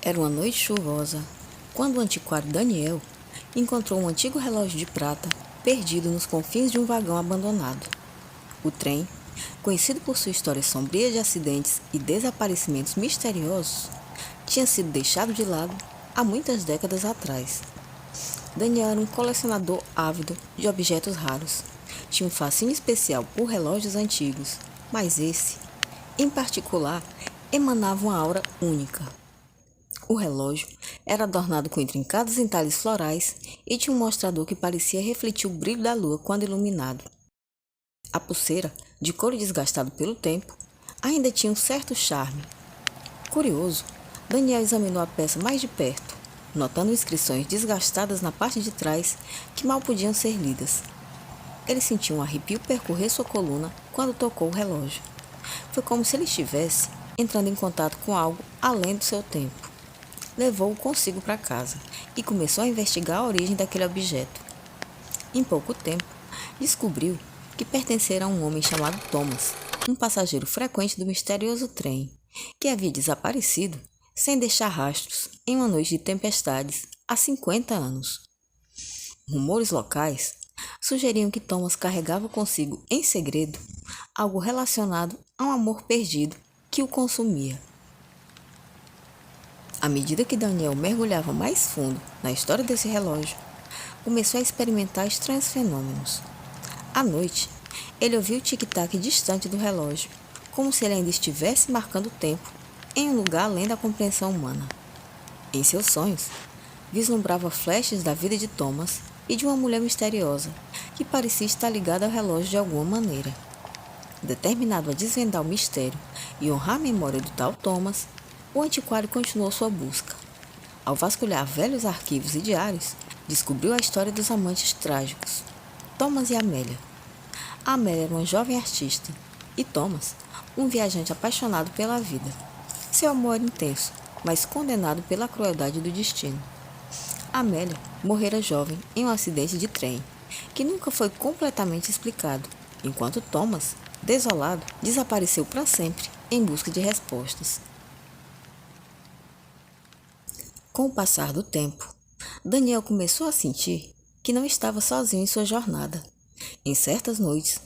Era uma noite chuvosa, quando o antiquário Daniel encontrou um antigo relógio de prata perdido nos confins de um vagão abandonado. O trem, conhecido por sua história sombria de acidentes e desaparecimentos misteriosos, tinha sido deixado de lado há muitas décadas atrás. Daniel era um colecionador ávido de objetos raros. Tinha um fascínio especial por relógios antigos, mas esse, em particular, emanava uma aura única. O relógio era adornado com intrincados entalhes florais e tinha um mostrador que parecia refletir o brilho da lua quando iluminado. A pulseira, de couro desgastado pelo tempo, ainda tinha um certo charme. Curioso, Daniel examinou a peça mais de perto, notando inscrições desgastadas na parte de trás que mal podiam ser lidas. Ele sentiu um arrepio percorrer sua coluna quando tocou o relógio. Foi como se ele estivesse entrando em contato com algo além do seu tempo. Levou-o consigo para casa e começou a investigar a origem daquele objeto. Em pouco tempo, descobriu que pertencera a um homem chamado Thomas, um passageiro frequente do misterioso trem, que havia desaparecido sem deixar rastros em uma noite de tempestades há 50 anos. Rumores locais sugeriam que Thomas carregava consigo, em segredo, algo relacionado a um amor perdido que o consumia. À medida que Daniel mergulhava mais fundo na história desse relógio, começou a experimentar estranhos fenômenos. À noite, ele ouvia o tic-tac distante do relógio, como se ele ainda estivesse marcando o tempo em um lugar além da compreensão humana. Em seus sonhos, vislumbrava flashes da vida de Thomas e de uma mulher misteriosa, que parecia estar ligada ao relógio de alguma maneira. Determinado a desvendar o mistério e honrar a memória do tal Thomas, o antiquário continuou sua busca. Ao vasculhar velhos arquivos e diários, descobriu a história dos amantes trágicos, Thomas e Amélia. A Amélia era uma jovem artista e Thomas, um viajante apaixonado pela vida. Seu amor era intenso, mas condenado pela crueldade do destino. Amélia morrera jovem em um acidente de trem, que nunca foi completamente explicado, enquanto Thomas, desolado, desapareceu para sempre em busca de respostas. Com o passar do tempo, Daniel começou a sentir que não estava sozinho em sua jornada. Em certas noites,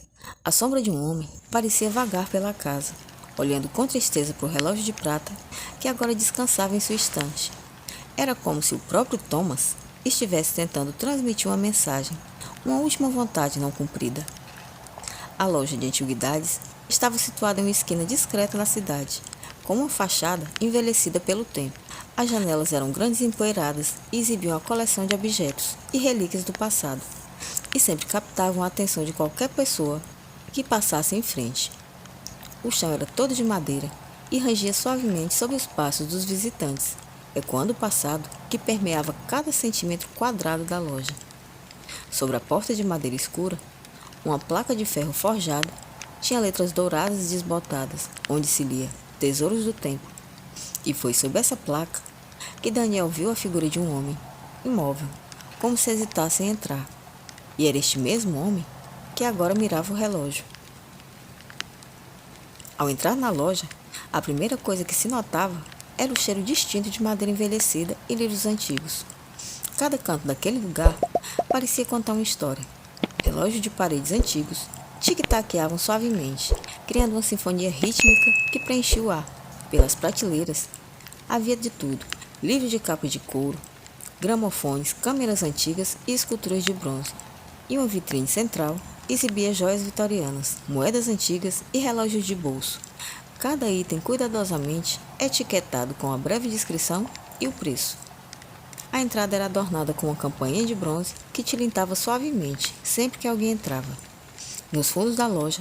a sombra de um homem parecia vagar pela casa, olhando com tristeza para o relógio de prata que agora descansava em sua estante. Era como se o próprio Thomas estivesse tentando transmitir uma mensagem, uma última vontade não cumprida. A loja de antiguidades estava situada em uma esquina discreta na cidade, com uma fachada envelhecida pelo tempo. As janelas eram grandes e empoeiradas e exibiam a coleção de objetos e relíquias do passado, e sempre captavam a atenção de qualquer pessoa que passasse em frente. O chão era todo de madeira e rangia suavemente sob os passos dos visitantes, ecoando o passado que permeava cada centímetro quadrado da loja. Sobre a porta de madeira escura, uma placa de ferro forjado tinha letras douradas e desbotadas, onde se lia Tesouros do Tempo. E foi sob essa placa que Daniel viu a figura de um homem, imóvel, como se hesitasse em entrar. E era este mesmo homem que agora mirava o relógio. Ao entrar na loja, a primeira coisa que se notava era o cheiro distinto de madeira envelhecida e livros antigos. Cada canto daquele lugar parecia contar uma história. Relógios de paredes antigos tic-taqueavam suavemente, criando uma sinfonia rítmica que preenchia o ar. Pelas prateleiras havia de tudo: livros de capa de couro, gramofones, câmeras antigas e esculturas de bronze. E uma vitrine central exibia joias vitorianas, moedas antigas e relógios de bolso. Cada item cuidadosamente etiquetado com a breve descrição e o preço. A entrada era adornada com uma campainha de bronze que tilintava suavemente sempre que alguém entrava. Nos fundos da loja,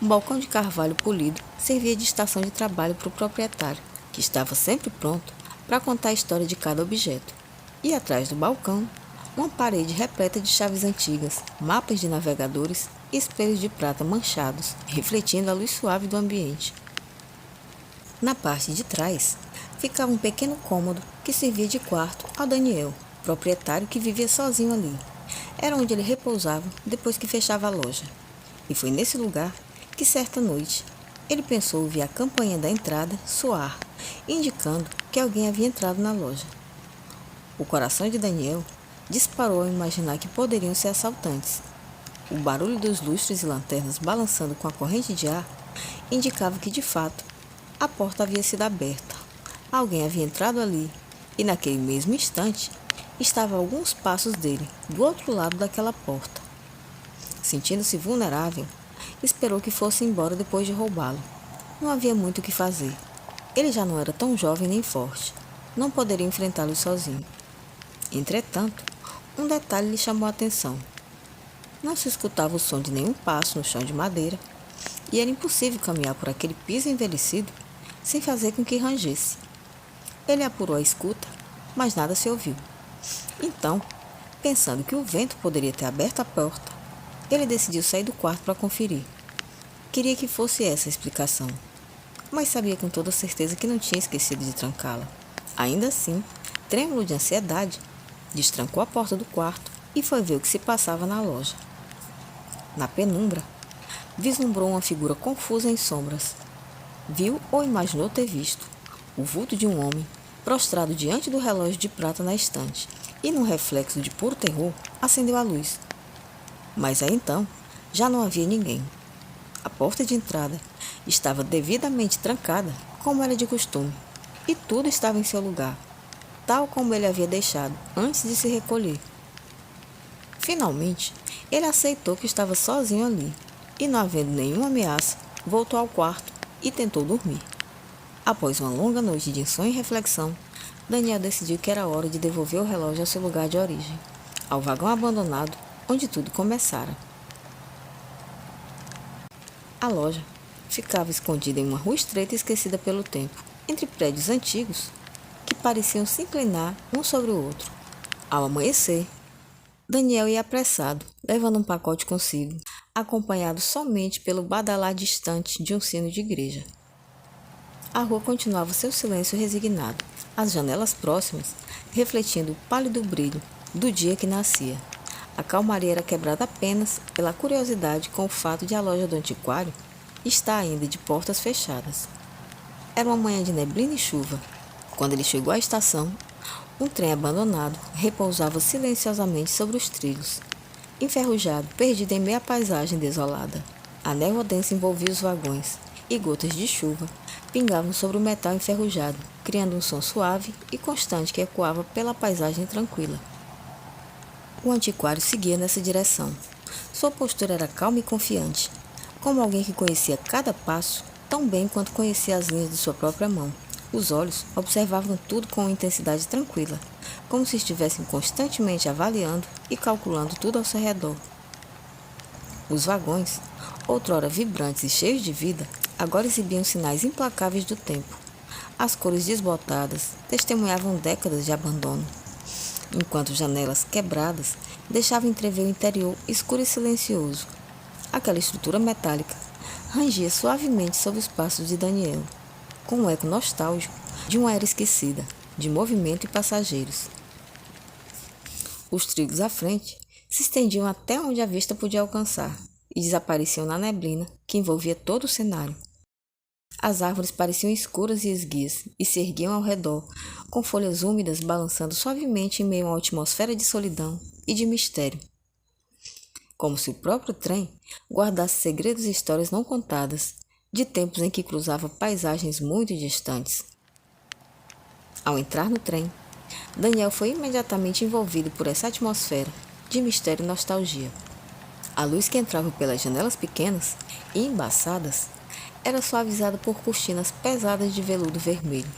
um balcão de carvalho polido servia de estação de trabalho para o proprietário, que estava sempre pronto para contar a história de cada objeto. E atrás do balcão, uma parede repleta de chaves antigas, mapas de navegadores e espelhos de prata manchados, refletindo a luz suave do ambiente. Na parte de trás, ficava um pequeno cômodo que servia de quarto ao Daniel, proprietário que vivia sozinho ali. Era onde ele repousava depois que fechava a loja. E foi nesse lugar que, certa noite, ele pensou ouvir a campainha da entrada soar, indicando que que alguém havia entrado na loja. O coração de Daniel disparou ao imaginar que poderiam ser assaltantes. O barulho dos lustres e lanternas balançando com a corrente de ar indicava que, de fato, a porta havia sido aberta. Alguém havia entrado ali e, naquele mesmo instante, estava a alguns passos dele, do outro lado daquela porta. Sentindo-se vulnerável, esperou que fosse embora depois de roubá-lo. Não havia muito o que fazer. Ele já não era tão jovem nem forte. Não poderia enfrentá-lo sozinho. Entretanto, um detalhe lhe chamou a atenção. Não se escutava o som de nenhum passo no chão de madeira, e era impossível caminhar por aquele piso envelhecido sem fazer com que rangesse. Ele apurou a escuta, mas nada se ouviu. Então, pensando que o vento poderia ter aberto a porta, ele decidiu sair do quarto para conferir. Queria que fosse essa a explicação, mas sabia com toda certeza que não tinha esquecido de trancá-la. Ainda assim, trêmulo de ansiedade, destrancou a porta do quarto e foi ver o que se passava na loja. Na penumbra, vislumbrou uma figura confusa em sombras. Viu ou imaginou ter visto o vulto de um homem prostrado diante do relógio de prata na estante e, num reflexo de puro terror, acendeu a luz. Mas aí então, já não havia ninguém. A porta de entrada estava devidamente trancada, como era de costume, e tudo estava em seu lugar, tal como ele havia deixado antes de se recolher. Finalmente, ele aceitou que estava sozinho ali, e, não havendo nenhuma ameaça, voltou ao quarto e tentou dormir. Após uma longa noite de insônia e reflexão, Daniel decidiu que era hora de devolver o relógio ao seu lugar de origem, ao vagão abandonado onde tudo começara. A loja ficava escondida em uma rua estreita e esquecida pelo tempo, entre prédios antigos que pareciam se inclinar um sobre o outro. Ao amanhecer, Daniel ia apressado, levando um pacote consigo, acompanhado somente pelo badalar distante de um sino de igreja. A rua continuava seu silêncio resignado, as janelas próximas refletindo o pálido brilho do dia que nascia. A calmaria era quebrada apenas pela curiosidade com o fato de a loja do antiquário estar ainda de portas fechadas. Era uma manhã de neblina e chuva. Quando ele chegou à estação, um trem abandonado repousava silenciosamente sobre os trilhos, enferrujado, perdido em meia paisagem desolada. A névoa densa envolvia os vagões, e gotas de chuva pingavam sobre o metal enferrujado, criando um som suave e constante que ecoava pela paisagem tranquila. O antiquário seguia nessa direção. Sua postura era calma e confiante, como alguém que conhecia cada passo tão bem quanto conhecia as linhas de sua própria mão. Os olhos observavam tudo com uma intensidade tranquila, como se estivessem constantemente avaliando e calculando tudo ao seu redor. Os vagões, outrora vibrantes e cheios de vida, agora exibiam sinais implacáveis do tempo. As cores desbotadas testemunhavam décadas de abandono, enquanto janelas quebradas deixavam entrever o interior escuro e silencioso. Aquela estrutura metálica rangia suavemente sob os passos de Daniel, com um eco nostálgico de uma era esquecida, de movimento e passageiros. Os trilhos à frente se estendiam até onde a vista podia alcançar e desapareciam na neblina que envolvia todo o cenário. As árvores pareciam escuras e esguias e se erguiam ao redor, com folhas úmidas balançando suavemente em meio a uma atmosfera de solidão e de mistério. Como se o próprio trem guardasse segredos e histórias não contadas, de tempos em que cruzava paisagens muito distantes. Ao entrar no trem, Daniel foi imediatamente envolvido por essa atmosfera de mistério e nostalgia. A luz que entrava pelas janelas pequenas e embaçadas era suavizada por cortinas pesadas de veludo vermelho,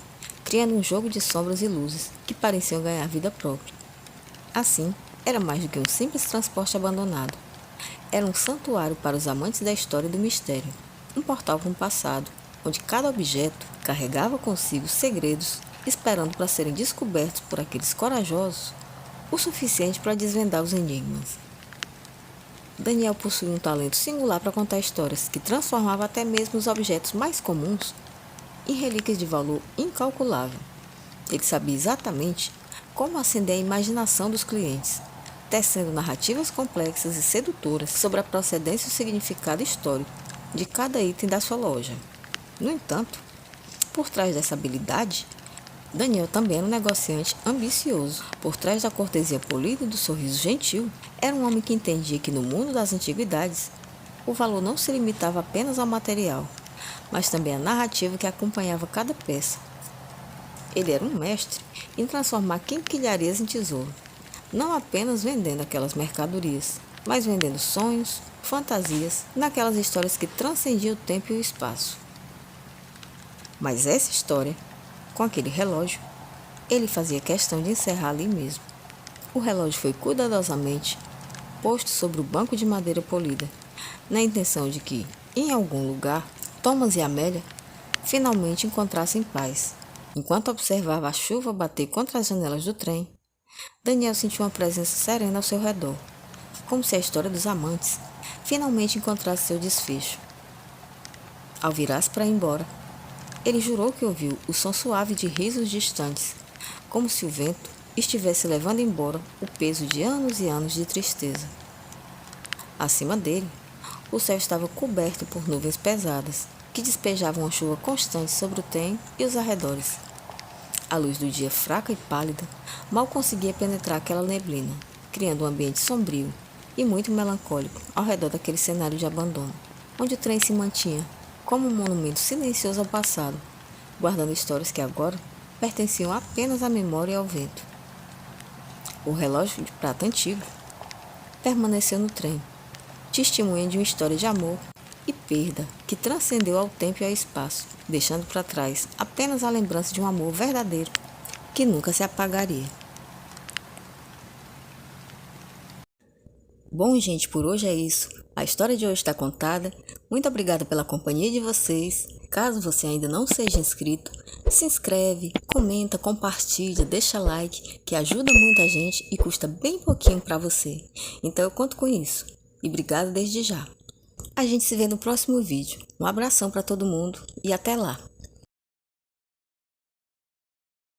criando um jogo de sombras e luzes que pareciam ganhar vida própria. Assim, era mais do que um simples transporte abandonado. Era um santuário para os amantes da história e do mistério, um portal para um passado, onde cada objeto carregava consigo segredos, esperando para serem descobertos por aqueles corajosos o suficiente para desvendar os enigmas. Daniel possuía um talento singular para contar histórias que transformava até mesmo os objetos mais comuns em relíquias de valor incalculável. Ele sabia exatamente como acender a imaginação dos clientes, tecendo narrativas complexas e sedutoras sobre a procedência e o significado histórico de cada item da sua loja. No entanto, por trás dessa habilidade, Daniel também era um negociante ambicioso. Por trás da cortesia polida e do sorriso gentil, era um homem que entendia que no mundo das antiguidades, o valor não se limitava apenas ao material, mas também à narrativa que acompanhava cada peça. Ele era um mestre em transformar quinquilharias em tesouro, não apenas vendendo aquelas mercadorias, mas vendendo sonhos, fantasias, naquelas histórias que transcendiam o tempo e o espaço. Mas essa história, com aquele relógio, ele fazia questão de encerrar ali mesmo. O relógio foi cuidadosamente posto sobre o banco de madeira polida, na intenção de que, em algum lugar, Thomas e Amélia finalmente encontrassem paz. Enquanto observava a chuva bater contra as janelas do trem, Daniel sentiu uma presença serena ao seu redor, como se a história dos amantes finalmente encontrasse seu desfecho. Ao virar-se para ir embora, ele jurou que ouviu o som suave de risos distantes, como se o vento estivesse levando embora o peso de anos e anos de tristeza. Acima dele, o céu estava coberto por nuvens pesadas, que despejavam uma chuva constante sobre o trem e os arredores. A luz do dia, fraca e pálida, mal conseguia penetrar aquela neblina, criando um ambiente sombrio e muito melancólico ao redor daquele cenário de abandono, onde o trem se mantinha como um monumento silencioso ao passado, guardando histórias que agora pertenciam apenas à memória e ao vento. O relógio de prata antigo permaneceu no trem, testemunha de uma história de amor e perda que transcendeu ao tempo e ao espaço, deixando para trás apenas a lembrança de um amor verdadeiro que nunca se apagaria. Bom, gente, por hoje é isso. A história de hoje está contada. Muito obrigada pela companhia de vocês. Caso você ainda não seja inscrito, se inscreve, comenta, compartilha, deixa like, que ajuda muito a gente e custa bem pouquinho para você. Então eu conto com isso. E obrigada desde já. A gente se vê no próximo vídeo. Um abração para todo mundo e até lá!